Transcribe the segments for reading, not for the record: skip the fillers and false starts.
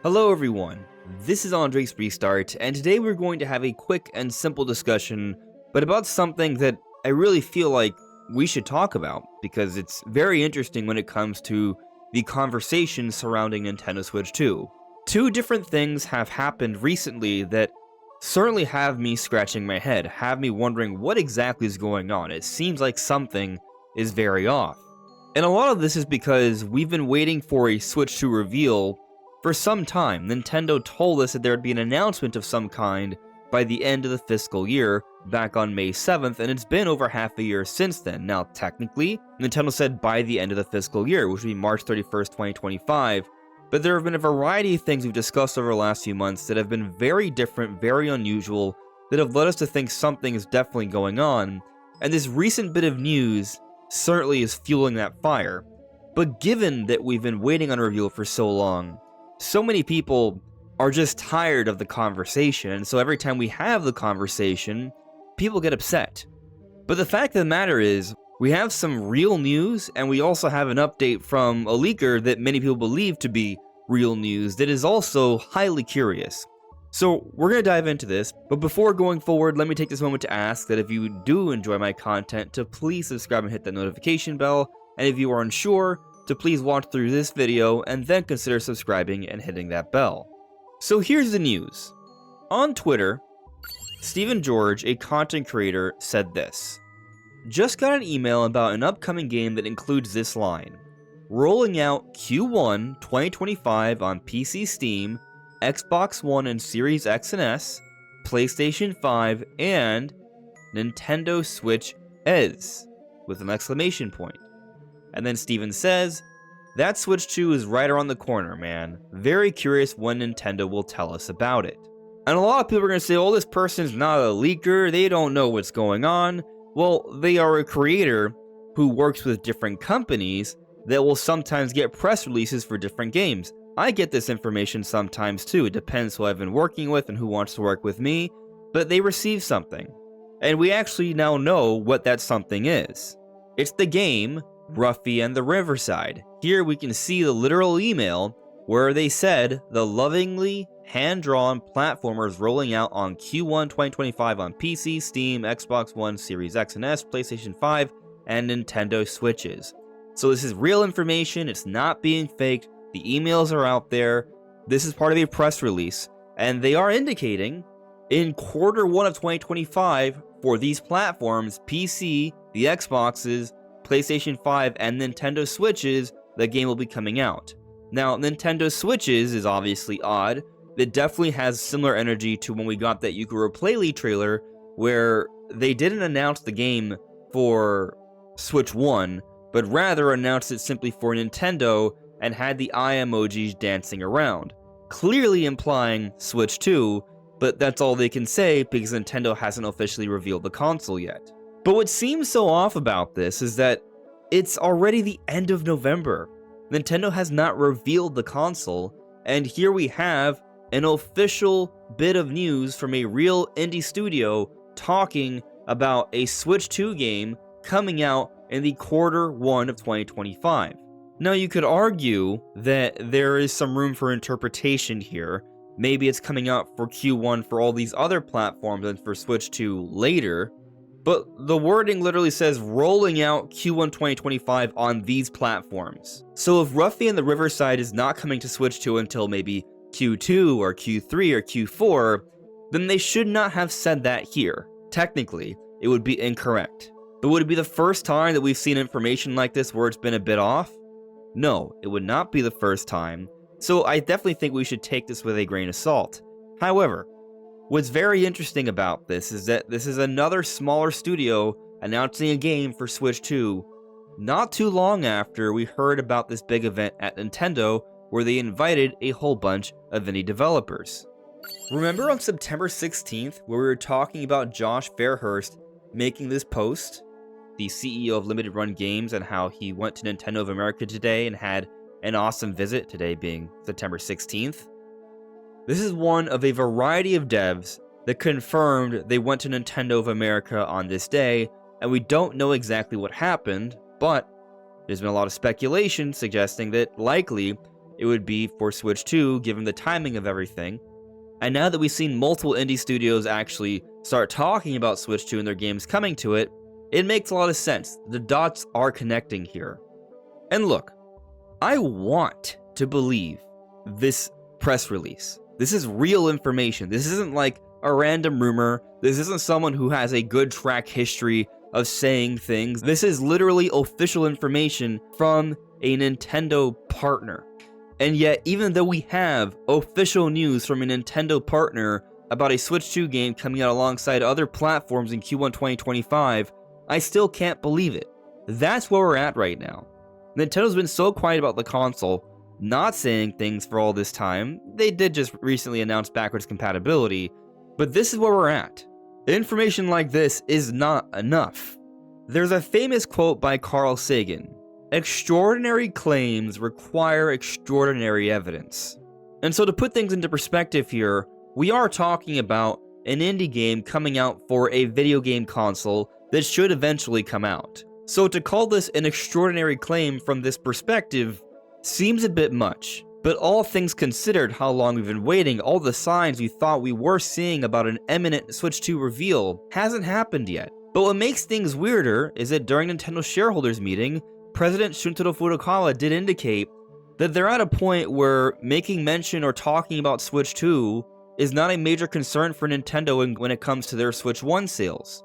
Hello everyone, this is AndresRestart, and today we're going to have a quick and simple discussion, but about something that I really feel like we should talk about, because it's very interesting when it comes to the conversation surrounding Nintendo Switch 2. Two different things have happened recently that certainly have me scratching my head, have me wondering what exactly is going on. It seems like something is very off. And a lot of this is because we've been waiting for a Switch 2 reveal for some time. Nintendo told us that there would be an announcement of some kind by the end of the fiscal year, back on May 7th, and it's been over half a year since then. Now, technically, Nintendo said by the end of the fiscal year, which would be March 31st, 2025, but there have been a variety of things we've discussed over the last few months that have been very different, very unusual, that have led us to think something is definitely going on, and this recent bit of news certainly is fueling that fire. But given that we've been waiting on a reveal for so long, so many people are just tired of the conversation, and so every time we have the conversation, people get upset. But the fact of the matter is, we have some real news, and we also have an update from a leaker that many people believe to be real news that is also highly curious. So we're going to dive into this, but before going forward, let me take this moment to ask that if you do enjoy my content, to please subscribe and hit that notification bell, and if you are unsure, to please watch through this video and then consider subscribing and hitting that bell. So here's the news. On Twitter, Stephen George, a content creator, said this: "Just got an email about an upcoming game that includes this line. Rolling out Q1 2025 on PC Steam, Xbox One and Series X and S, PlayStation 5, and Nintendo Switch ES, with an exclamation point. And then Steven says, that Switch 2 is right around the corner, man. Very curious when Nintendo will tell us about it." And a lot of people are going to say, oh, this person's not a leaker, they don't know what's going on. Well, they are a creator who works with different companies that will sometimes get press releases for different games. I get this information sometimes too. It depends who I've been working with and who wants to work with me, but they receive something. And we actually now know what that something is. It's the game Ruffy and the Riverside. Here we can see the literal email where they said the lovingly hand-drawn platformer is rolling out on Q1 2025 on PC, Steam, Xbox One, Series X and S, PlayStation 5, and Nintendo Switches. So this is real information, it's not being faked, the emails are out there, this is part of a press release, and they are indicating in Q1 of 2025 for these platforms, PC, the Xboxes, PlayStation 5, and Nintendo Switches, the game will be coming out. Now, Nintendo Switches is obviously odd. It definitely has similar energy to when we got that Yukaro Playly trailer, where they didn't announce the game for Switch 1, but rather announced it simply for Nintendo and had the eye emojis dancing around, clearly implying Switch 2, but that's all they can say because Nintendo hasn't officially revealed the console yet. But what seems so off about this is that it's already the end of November. Nintendo has not revealed the console, and here we have an official bit of news from a real indie studio talking about a Switch 2 game coming out in the Q1 of 2025. Now, you could argue that there is some room for interpretation here. Maybe it's coming out for Q1 for all these other platforms and for Switch 2 later, but the wording literally says rolling out Q1 2025 on these platforms. So if Ruffy and the Riverside is not coming to Switch 2 until maybe Q2 or Q3 or Q4, then they should not have said that here. Technically, it would be incorrect. But would it be the first time that we've seen information like this where it's been a bit off? No, it would not be the first time. So I definitely think we should take this with a grain of salt. However, what's very interesting about this is that this is another smaller studio announcing a game for Switch 2 not too long after we heard about this big event at Nintendo where they invited a whole bunch of indie developers. Remember on September 16th where we were talking about Josh Fairhurst making this post, the CEO of Limited Run Games, and how he went to Nintendo of America today and had an awesome visit, today being September 16th? This is one of a variety of devs that confirmed they went to Nintendo of America on this day and we don't know exactly what happened, but there's been a lot of speculation suggesting that likely it would be for Switch 2 given the timing of everything. And now that we've seen multiple indie studios actually start talking about Switch 2 and their games coming to it, it makes a lot of sense. The dots are connecting here. And look, I want to believe this press release. This is real information. This isn't like a random rumor. This isn't someone who has a good track history of saying things. This is literally official information from a Nintendo partner. And yet, even though we have official news from a Nintendo partner about a Switch 2 game coming out alongside other platforms in Q1 2025, I still can't believe it. That's where we're at right now. Nintendo's been so quiet about the console, not saying things for all this time. They did just recently announce backwards compatibility, but this is where we're at. Information like this is not enough. There's a famous quote by Carl Sagan: "Extraordinary claims require extraordinary evidence." And so to put things into perspective here, we are talking about an indie game coming out for a video game console that should eventually come out. So to call this an extraordinary claim from this perspective seems a bit much. But all things considered, how long we've been waiting, all the signs we thought we were seeing about an imminent Switch 2 reveal hasn't happened yet. But what makes things weirder is that during Nintendo's shareholders meeting, President Shuntaro Furukawa did indicate that they're at a point where making mention or talking about Switch 2 is not a major concern for Nintendo when it comes to their Switch 1 sales.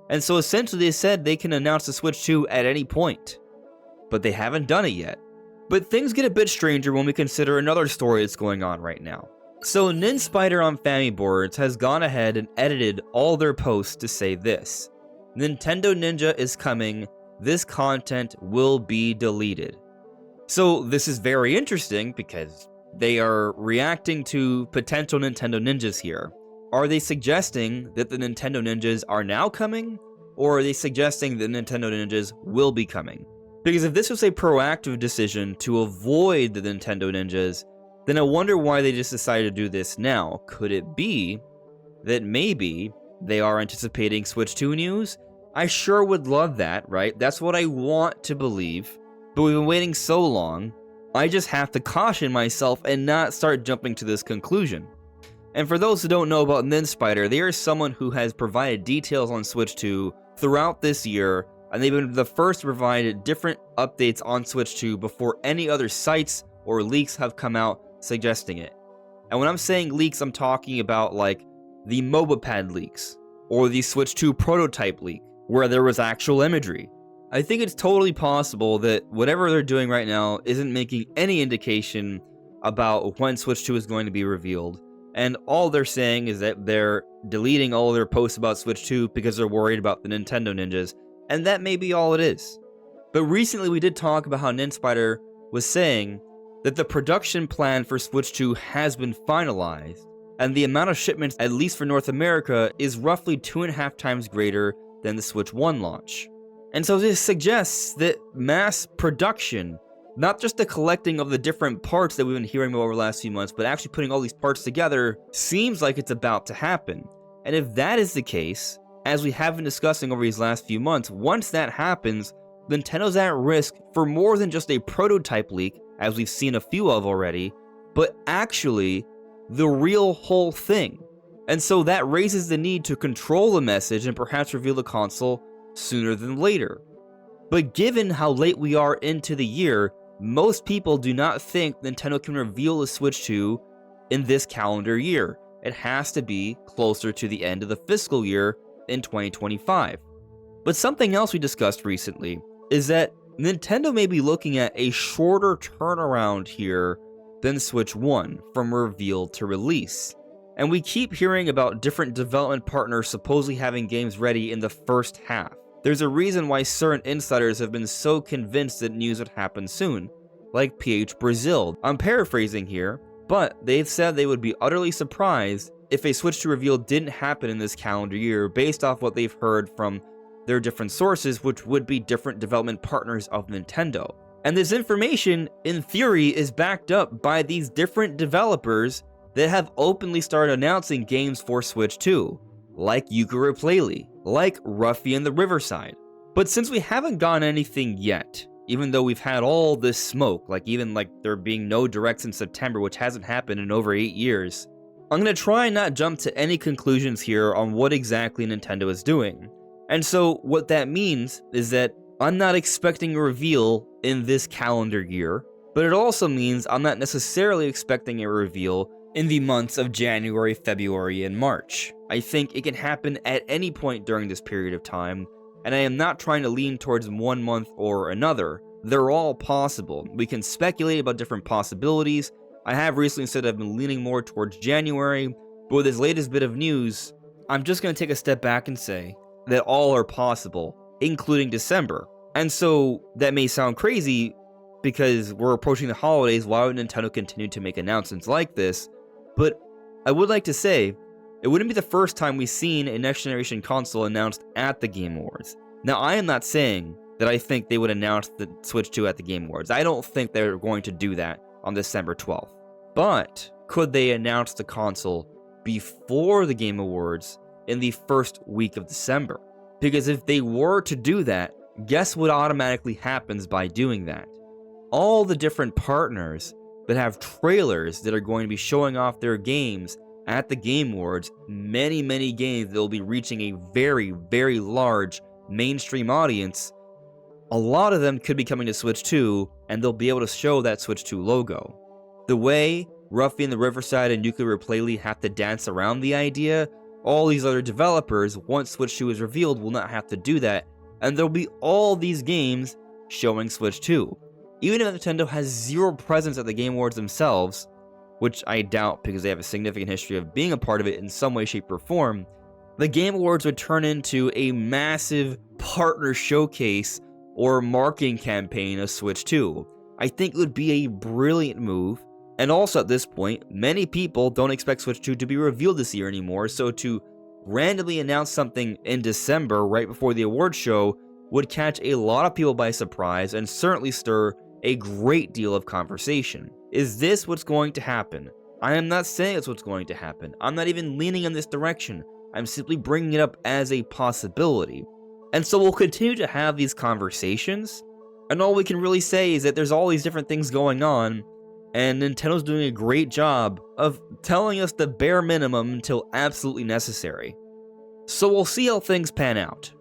And so essentially they said they can announce the Switch 2 at any point. But they haven't done it yet. But things get a bit stranger when we consider another story that's going on right now. So NinSpider on Famiboards has gone ahead and edited all their posts to say this: Nintendo Ninja is coming, this content will be deleted. So this is very interesting because they are reacting to potential Nintendo Ninjas here. Are they suggesting that the Nintendo Ninjas are now coming? Or are they suggesting that Nintendo Ninjas will be coming? Because if this was a proactive decision to avoid the Nintendo Ninjas, then I wonder why they just decided to do this now. Could it be that maybe they are anticipating Switch 2 news? I sure would love that, right? That's what I want to believe. But we've been waiting so long, I just have to caution myself and not start jumping to this conclusion. And for those who don't know about NinSpider, they are someone who has provided details on Switch 2 throughout this year, and they've been the first to provide different updates on Switch 2 before any other sites or leaks have come out suggesting it. And when I'm saying leaks, I'm talking about like the MobaPad leaks, or the Switch 2 prototype leak, where there was actual imagery. I think it's totally possible that whatever they're doing right now isn't making any indication about when Switch 2 is going to be revealed, and all they're saying is that they're deleting all their posts about Switch 2 because they're worried about the Nintendo Ninjas, and that may be all it is. But recently we did talk about how NinSpider was saying that the production plan for Switch 2 has been finalized, and the amount of shipments, at least for North America, is roughly 2.5 times greater than the Switch 1 launch. And so this suggests that mass production, not just the collecting of the different parts that we've been hearing about over the last few months, but actually putting all these parts together, seems like it's about to happen. And if that is the case, as we have been discussing over these last few months, once that happens, Nintendo's at risk for more than just a prototype leak, as we've seen a few of already, but actually the real whole thing. And so that raises the need to control the message and perhaps reveal the console sooner than later. But given how late we are into the year, most people do not think Nintendo can reveal the Switch 2 in this calendar year. It has to be closer to the end of the fiscal year in 2025. But something else we discussed recently is that Nintendo may be looking at a shorter turnaround here than Switch 1 from reveal to release. And we keep hearing about different development partners supposedly having games ready in the first half. There's a reason why certain insiders have been so convinced that news would happen soon, like PH Brazil. I'm paraphrasing here, but they've said they would be utterly surprised if a Switch 2 reveal didn't happen in this calendar year based off what they've heard from their different sources, which would be different development partners of Nintendo. And this information, in theory, is backed up by these different developers that have openly started announcing games for Switch 2. like Yooka-Laylee, like Ruffy and the Riverside. But since we haven't gotten anything yet, even though we've had all this smoke, even there being no directs in September, which hasn't happened in over 8 years, I'm going to try and not jump to any conclusions here on what exactly Nintendo is doing. And so what that means is that I'm not expecting a reveal in this calendar year, but it also means I'm not necessarily expecting a reveal in the months of January, February, and March. I think it can happen at any point during this period of time, and I am not trying to lean towards one month or another. They're all possible. We can speculate about different possibilities. I have recently said I've been leaning more towards January, but with this latest bit of news, I'm just going to take a step back and say that all are possible, including December. And so that may sound crazy because we're approaching the holidays. Why would Nintendo continue to make announcements like this? But I would like to say, it wouldn't be the first time we've seen a next generation console announced at the Game Awards. Now, I am not saying that I think they would announce the Switch 2 at the Game Awards. I don't think they're going to do that on December 12th. But could they announce the console before the Game Awards in the first week of December? Because if they were to do that, guess what automatically happens by doing that? All the different partners that have trailers that are going to be showing off their games at the Game Awards, many games that will be reaching a very, very large mainstream audience, a lot of them could be coming to Switch 2, and they'll be able to show that Switch 2 logo. The way Ruffy and the Riverside and Yooka-Laylee have to dance around the idea, all these other developers, once Switch 2 is revealed, will not have to do that, and there'll be all these games showing Switch 2. Even if Nintendo has zero presence at the Game Awards themselves, which I doubt because they have a significant history of being a part of it in some way, shape, or form, the Game Awards would turn into a massive partner showcase or marketing campaign of Switch 2. I think it would be a brilliant move, and also at this point, many people don't expect Switch 2 to be revealed this year anymore, so to randomly announce something in December right before the awards show would catch a lot of people by surprise and certainly stir a great deal of conversation. Is this what's going to happen? I am not saying it's what's going to happen. I'm not even leaning in this direction. I'm simply bringing it up as a possibility. And so we'll continue to have these conversations, and all we can really say is that there's all these different things going on, and Nintendo's doing a great job of telling us the bare minimum until absolutely necessary. So we'll see how things pan out.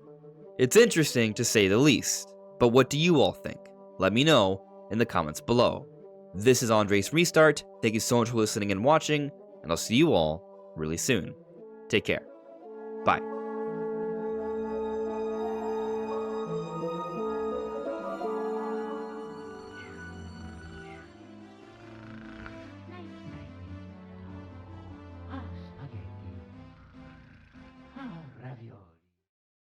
It's interesting to say the least, but what do you all think? Let me know in the comments below. This is AndresRestart. Thank you so much for listening and watching, and I'll see you all really soon. Take care.